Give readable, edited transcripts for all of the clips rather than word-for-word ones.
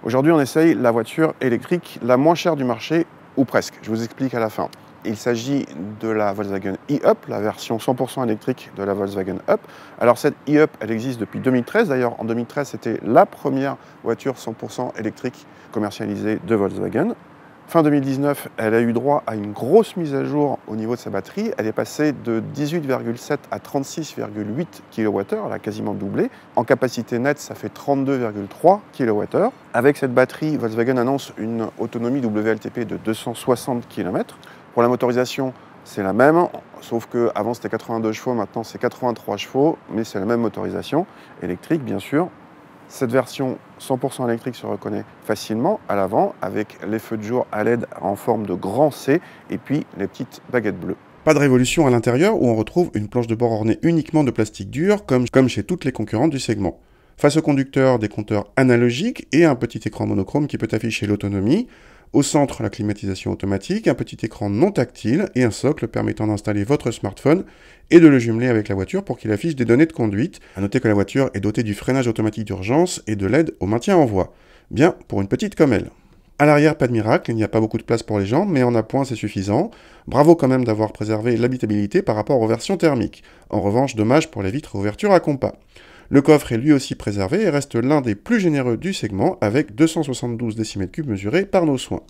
Aujourd'hui, on essaye la voiture électrique la moins chère du marché, ou presque. Je vous explique à la fin. Il s'agit de la Volkswagen e-Up, la version 100% électrique de la Volkswagen Up. Alors cette e-Up, elle existe depuis 2013. D'ailleurs, en 2013, c'était la première voiture 100% électrique commercialisée de Volkswagen. Fin 2019, elle a eu droit à une grosse mise à jour au niveau de sa batterie. Elle est passée de 18,7 à 36,8 kWh, elle a quasiment doublé. En capacité nette, ça fait 32,3 kWh. Avec cette batterie, Volkswagen annonce une autonomie WLTP de 260 km. Pour la motorisation, c'est la même, sauf qu'avant c'était 82 chevaux, maintenant c'est 83 chevaux, mais c'est la même motorisation, électrique bien sûr. Cette version 100% électrique se reconnaît facilement à l'avant avec les feux de jour à LED en forme de grand C et puis les petites baguettes bleues. Pas de révolution à l'intérieur où on retrouve une planche de bord ornée uniquement de plastique dur comme chez toutes les concurrentes du segment. Face au conducteur, des compteurs analogiques et un petit écran monochrome qui peut afficher l'autonomie. Au centre, la climatisation automatique, un petit écran non tactile et un socle permettant d'installer votre smartphone et de le jumeler avec la voiture pour qu'il affiche des données de conduite. A noter que la voiture est dotée du freinage automatique d'urgence et de l'aide au maintien en voie. Bien pour une petite comme elle. À l'arrière, pas de miracle, il n'y a pas beaucoup de place pour les jambes, mais en appoint c'est suffisant. Bravo quand même d'avoir préservé l'habitabilité par rapport aux versions thermiques. En revanche, dommage pour les vitres à ouverture à compas. Le coffre est lui aussi préservé et reste l'un des plus généreux du segment avec 272 décimètres cubes mesurés par nos soins.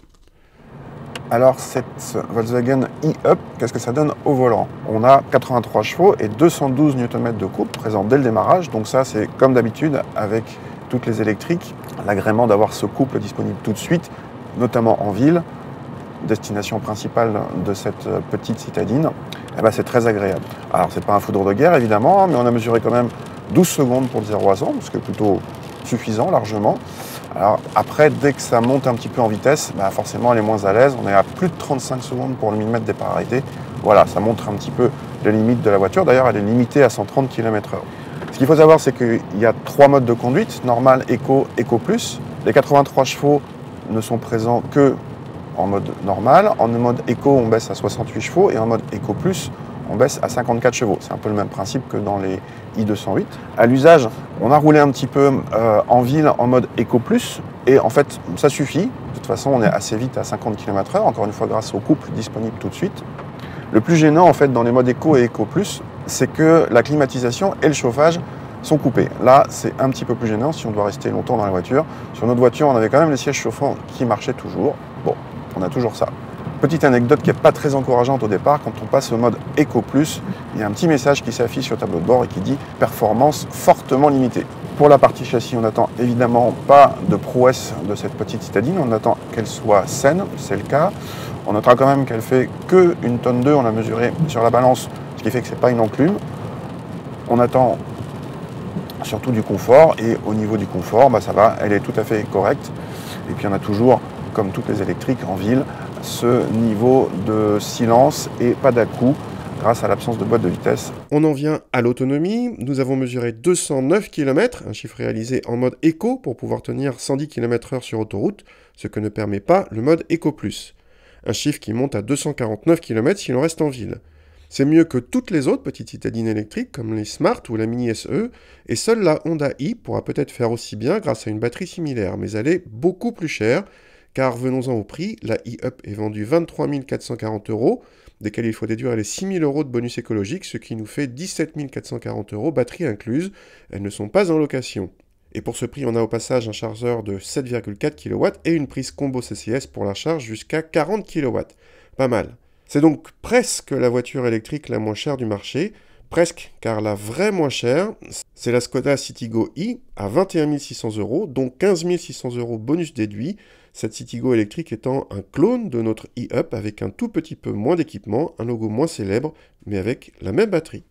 Alors cette Volkswagen e-Up, qu'est-ce que ça donne au volant? On a 83 chevaux et 212 Nm de couple présents dès le démarrage, donc ça c'est comme d'habitude avec toutes les électriques, l'agrément d'avoir ce couple disponible tout de suite, notamment en ville, destination principale de cette petite citadine, eh ben, c'est très agréable. Alors c'est pas un foudre de guerre évidemment, mais on a mesuré quand même 12 secondes pour le 0 à 100, ce qui est plutôt suffisant largement. Alors après, dès que ça monte un petit peu en vitesse, bah forcément elle est moins à l'aise. On est à plus de 35 secondes pour le millimètre départ arrêté. Voilà, ça montre un petit peu les limites de la voiture. D'ailleurs, elle est limitée à 130 km/h. Ce qu'il faut savoir, c'est qu'il y a 3 modes de conduite, normal, éco, éco plus. Les 83 chevaux ne sont présents que en mode normal. En mode éco, on baisse à 68 chevaux et en mode éco plus, on baisse à 54 chevaux. C'est un peu le même principe que dans les i208. À l'usage, on a roulé un petit peu en ville en mode Eco Plus et en fait, ça suffit. De toute façon, on est assez vite à 50 km/h, encore une fois grâce au couple disponible tout de suite. Le plus gênant en fait dans les modes Eco et Eco Plus, c'est que la climatisation et le chauffage sont coupés. Là, c'est un petit peu plus gênant si on doit rester longtemps dans la voiture. Sur notre voiture, on avait quand même les sièges chauffants qui marchaient toujours. Bon, on a toujours ça. Petite anecdote qui n'est pas très encourageante au départ, quand on passe au mode Eco Plus, il y a un petit message qui s'affiche sur le tableau de bord et qui dit « Performance fortement limitée ». Pour la partie châssis, on n'attend évidemment pas de prouesse de cette petite citadine, on attend qu'elle soit saine, c'est le cas. On notera quand même qu'elle fait que 1,2 tonne, on l'a mesuré sur la balance, ce qui fait que ce n'est pas une enclume. On attend surtout du confort et au niveau du confort, bah ça va, elle est tout à fait correcte. Et puis on a toujours, comme toutes les électriques en ville, ce niveau de silence et pas d'à-coups grâce à l'absence de boîte de vitesse. On en vient à l'autonomie. Nous avons mesuré 209 km, un chiffre réalisé en mode éco pour pouvoir tenir 110 km/h sur autoroute, ce que ne permet pas le mode Eco Plus. Un chiffre qui monte à 249 km si l'on reste en ville. C'est mieux que toutes les autres petites citadines électriques comme les Smart ou la Mini SE, et seule la Honda i pourra peut-être faire aussi bien grâce à une batterie similaire, mais elle est beaucoup plus chère, car venons-en au prix, la e-Up est vendue 23 440 €, desquels il faut déduire les 6 000 € de bonus écologique, ce qui nous fait 17 440 €, batterie incluse. Elles ne sont pas en location. Et pour ce prix, on a au passage un chargeur de 7,4 kW et une prise combo CCS pour la charge jusqu'à 40 kW. Pas mal. C'est donc presque la voiture électrique la moins chère du marché. Presque, car la vraie moins chère, c'est la Skoda Citigo i à 21 600 €, dont 15 600 € bonus déduit, cette Citigo électrique étant un clone de notre e-Up avec un tout petit peu moins d'équipement, un logo moins célèbre, mais avec la même batterie.